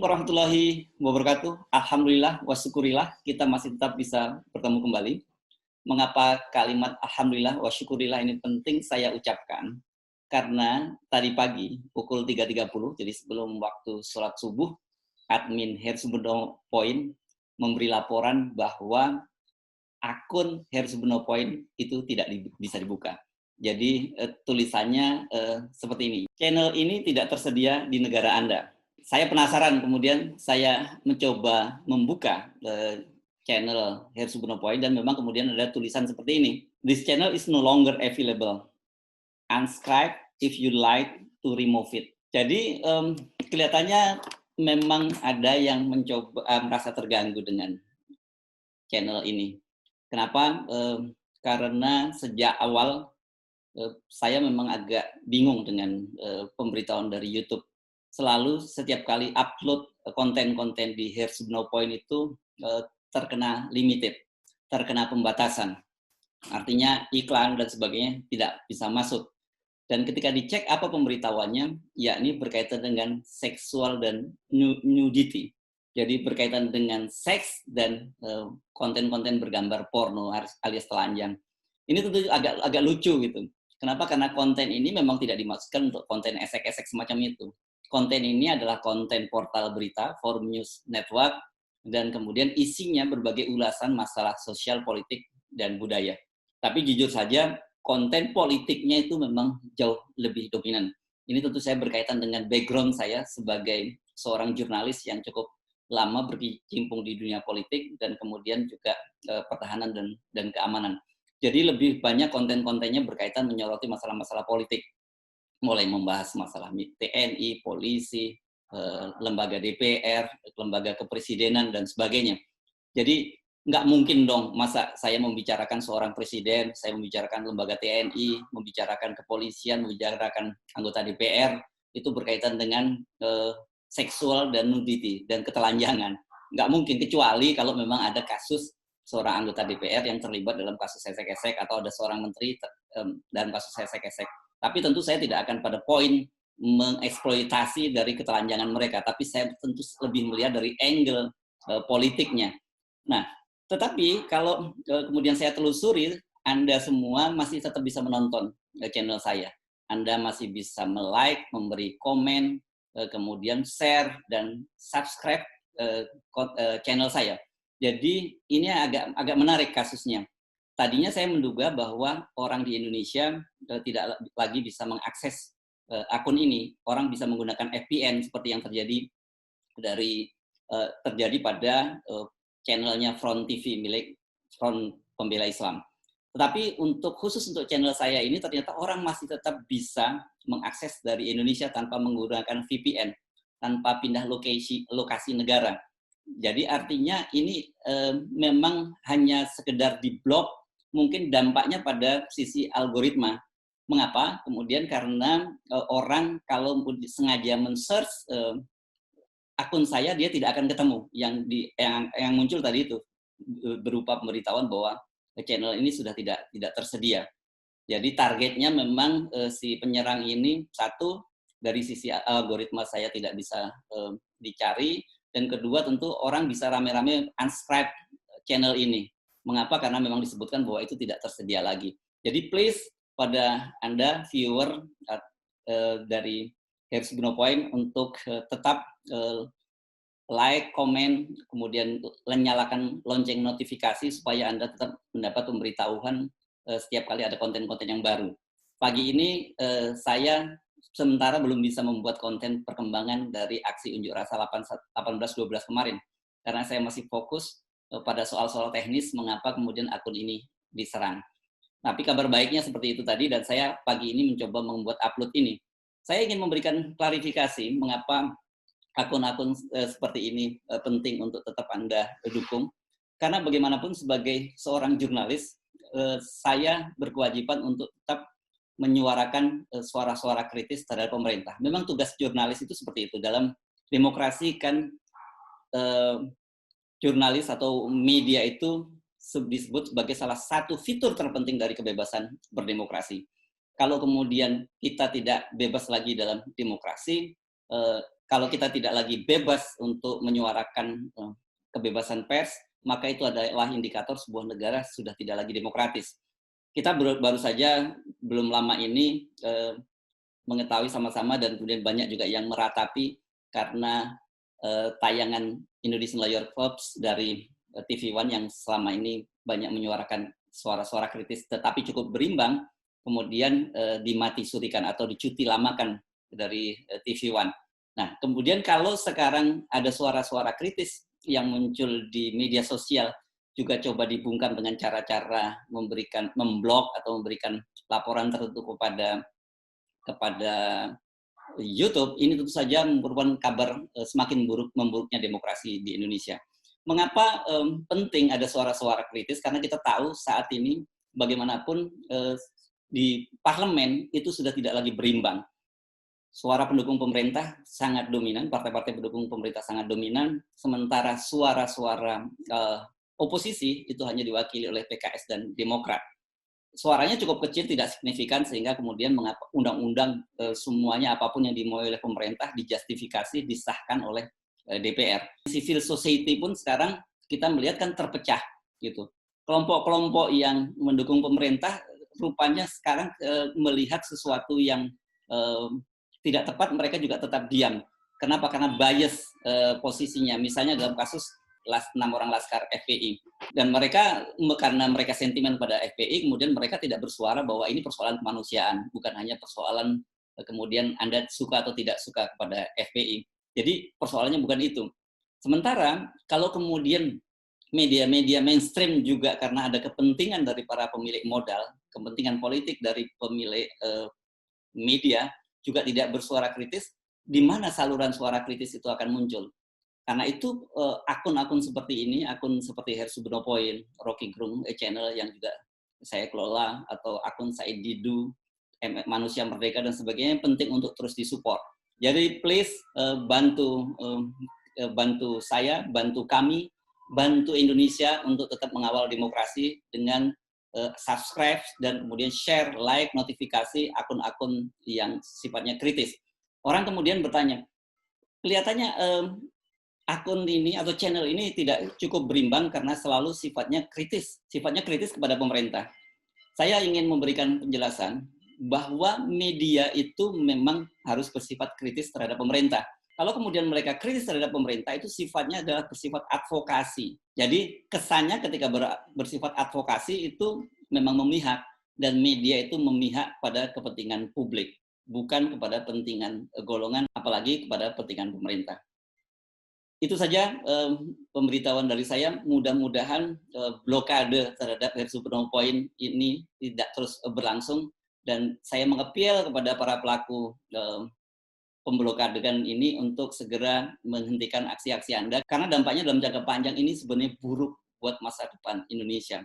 Warahmatullahi wabarakatuh. Alhamdulillah wa syukurillah kita masih tetap bisa bertemu kembali. Mengapa kalimat alhamdulillah wa syukurillah ini penting saya ucapkan? Karena tadi pagi pukul 3.30, jadi sebelum waktu sholat subuh, admin Hersubeno Point memberi laporan bahwa akun Hersubeno Point itu tidak bisa dibuka. Jadi tulisannya seperti ini, channel ini tidak tersedia di negara Anda. Saya penasaran, kemudian saya mencoba membuka channel Hersubeno Point dan memang kemudian ada tulisan seperti ini. This channel is no longer available. Unsubscribe if you like to remove it. Jadi kelihatannya memang ada yang mencoba merasa terganggu dengan channel ini. Kenapa? Karena sejak awal saya memang agak bingung dengan pemberitahuan dari YouTube. Selalu setiap kali upload konten-konten di Hersubeno Point itu terkena limited, terkena pembatasan. Artinya iklan dan sebagainya tidak bisa masuk. Dan ketika dicek apa pemberitahuannya, yakni berkaitan dengan seksual dan nudity. Jadi berkaitan dengan seks dan konten-konten bergambar porno alias telanjang. Ini tentu agak lucu gitu. Kenapa? Karena konten ini memang tidak dimaksudkan untuk konten esek-esek semacam itu. Konten ini adalah konten portal berita, Forum News Network, dan kemudian isinya berbagai ulasan masalah sosial, politik, dan budaya. Tapi jujur saja, konten politiknya itu memang jauh lebih dominan. Ini tentu saya berkaitan dengan background saya sebagai seorang jurnalis yang cukup lama berkecimpung di dunia politik dan kemudian juga pertahanan dan keamanan. Jadi lebih banyak konten-kontennya berkaitan menyoroti masalah-masalah politik. Mulai membahas masalah TNI, polisi, lembaga DPR, lembaga kepresidenan, dan sebagainya. Jadi nggak mungkin dong masa saya membicarakan seorang presiden, saya membicarakan lembaga TNI, membicarakan kepolisian, membicarakan anggota DPR, itu berkaitan dengan seksual dan nudity dan ketelanjangan. Nggak mungkin, kecuali kalau memang ada kasus seorang anggota DPR yang terlibat dalam kasus esek-esek atau ada seorang menteri dalam kasus esek-esek. Tapi tentu saya tidak akan pada poin mengeksploitasi dari ketelanjangan mereka, tapi saya tentu lebih melihat dari angle politiknya. Nah, tetapi kalau kemudian saya telusuri, Anda semua masih tetap bisa menonton channel saya. Anda masih bisa like, memberi komen, kemudian share dan subscribe channel saya. Jadi ini agak menarik kasusnya. Tadinya saya menduga bahwa orang di Indonesia tidak lagi bisa mengakses akun ini. Orang bisa menggunakan VPN seperti yang terjadi pada channelnya Front TV milik Front Pembela Islam. Tetapi khusus untuk channel saya ini ternyata orang masih tetap bisa mengakses dari Indonesia tanpa menggunakan VPN, tanpa pindah lokasi negara. Jadi artinya ini memang hanya sekedar diblok. Mungkin dampaknya pada sisi algoritma. Mengapa? Kemudian karena orang kalau sengaja men-search akun saya, dia tidak akan ketemu yang muncul tadi itu berupa pemberitahuan bahwa channel ini sudah tidak tersedia. Jadi targetnya memang si penyerang ini, satu, dari sisi algoritma saya tidak bisa dicari, dan kedua tentu orang bisa rame-rame unsubscribe channel ini. Mengapa? Karena memang disebutkan bahwa itu tidak tersedia lagi. Jadi please pada Anda viewer dari Hersubeno Point untuk tetap like, komen, kemudian nyalakan lonceng notifikasi supaya Anda tetap mendapat pemberitahuan setiap kali ada konten-konten yang baru. Pagi ini saya sementara belum bisa membuat konten perkembangan dari aksi unjuk rasa 18-12 kemarin. Karena saya masih fokus pada soal-soal teknis mengapa kemudian akun ini diserang. Tapi kabar baiknya seperti itu tadi, dan saya pagi ini mencoba membuat upload ini. Saya ingin memberikan klarifikasi mengapa akun-akun seperti ini penting untuk tetap Anda dukung. Karena bagaimanapun sebagai seorang jurnalis, saya berkewajiban untuk tetap menyuarakan suara-suara kritis terhadap pemerintah. Memang tugas jurnalis itu seperti itu. Dalam demokrasi kan jurnalis atau media itu disebut sebagai salah satu fitur terpenting dari kebebasan berdemokrasi. Kalau kemudian kita tidak bebas lagi dalam demokrasi, kalau kita tidak lagi bebas untuk menyuarakan kebebasan pers, maka itu adalah indikator sebuah negara sudah tidak lagi demokratis. Kita baru saja belum lama ini mengetahui sama-sama dan kemudian banyak juga yang meratapi karena tayangan Indonesian Lawyer Corps dari TV One yang selama ini banyak menyuarakan suara-suara kritis tetapi cukup berimbang, kemudian dimati surikan atau dicuti lamakan dari TV One. Nah, kemudian kalau sekarang ada suara-suara kritis yang muncul di media sosial juga coba dibungkam dengan cara-cara memblok atau memberikan laporan tertentu kepada YouTube, ini tentu saja merupakan kabar semakin memburuknya demokrasi di Indonesia. Mengapa penting ada suara-suara kritis? Karena kita tahu saat ini bagaimanapun di parlemen itu sudah tidak lagi berimbang. Suara pendukung pemerintah sangat dominan, partai-partai pendukung pemerintah sangat dominan, sementara suara-suara oposisi itu hanya diwakili oleh PKS dan Demokrat. Suaranya cukup kecil, tidak signifikan, sehingga kemudian mengapa undang-undang semuanya apapun yang dimau oleh pemerintah dijustifikasi, disahkan oleh DPR. Civil society pun sekarang kita melihat kan terpecah gitu. Kelompok-kelompok yang mendukung pemerintah rupanya sekarang melihat sesuatu yang tidak tepat, mereka juga tetap diam. Kenapa? Karena bias posisinya. Misalnya dalam kasus 6 orang laskar FPI. Dan mereka, karena mereka sentimen pada FPI, kemudian mereka tidak bersuara bahwa ini persoalan kemanusiaan, bukan hanya persoalan kemudian Anda suka atau tidak suka kepada FPI. Jadi persoalannya bukan itu. Sementara kalau kemudian media-media mainstream juga karena ada kepentingan dari para pemilik modal, kepentingan politik dari pemilik media, juga tidak bersuara kritis, di mana saluran suara kritis itu akan muncul. Karena itu akun-akun seperti ini, akun seperti Hersu Benopoin, Rocky Gerung channel yang juga saya kelola, atau akun Said Didu, Manusia Merdeka dan sebagainya, penting untuk terus disupport. Jadi please bantu saya, bantu kami, bantu Indonesia untuk tetap mengawal demokrasi dengan subscribe dan kemudian share, like, notifikasi akun-akun yang sifatnya kritis. Orang kemudian bertanya, kelihatannya akun ini atau channel ini tidak cukup berimbang karena selalu sifatnya kritis kepada pemerintah. Saya ingin memberikan penjelasan bahwa media itu memang harus bersifat kritis terhadap pemerintah. Kalau kemudian mereka kritis terhadap pemerintah, itu sifatnya adalah bersifat advokasi. Jadi kesannya ketika bersifat advokasi itu memang memihak, dan media itu memihak pada kepentingan publik, bukan kepada kepentingan golongan, apalagi kepada kepentingan pemerintah. Itu saja pemberitahuan dari saya. Mudah-mudahan blokade terhadap Hersu Benopoin ini tidak terus berlangsung, dan saya mengepil kepada para pelaku pemblokadean ini untuk segera menghentikan aksi-aksi Anda, karena dampaknya dalam jangka panjang ini sebenarnya buruk buat masa depan Indonesia.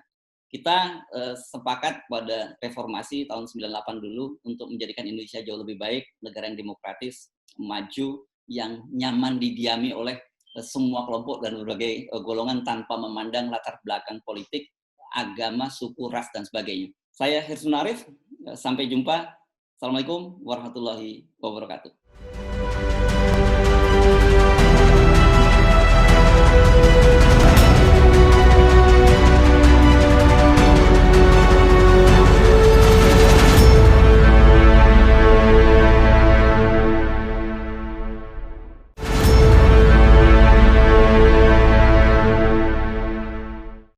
Kita sepakat pada reformasi tahun 98 dulu untuk menjadikan Indonesia jauh lebih baik, negara yang demokratis, maju, yang nyaman didiami oleh semua kelompok dan berbagai golongan tanpa memandang latar belakang politik, agama, suku, ras, dan sebagainya. Saya Hirsun Arif, sampai jumpa. Assalamualaikum warahmatullahi wabarakatuh.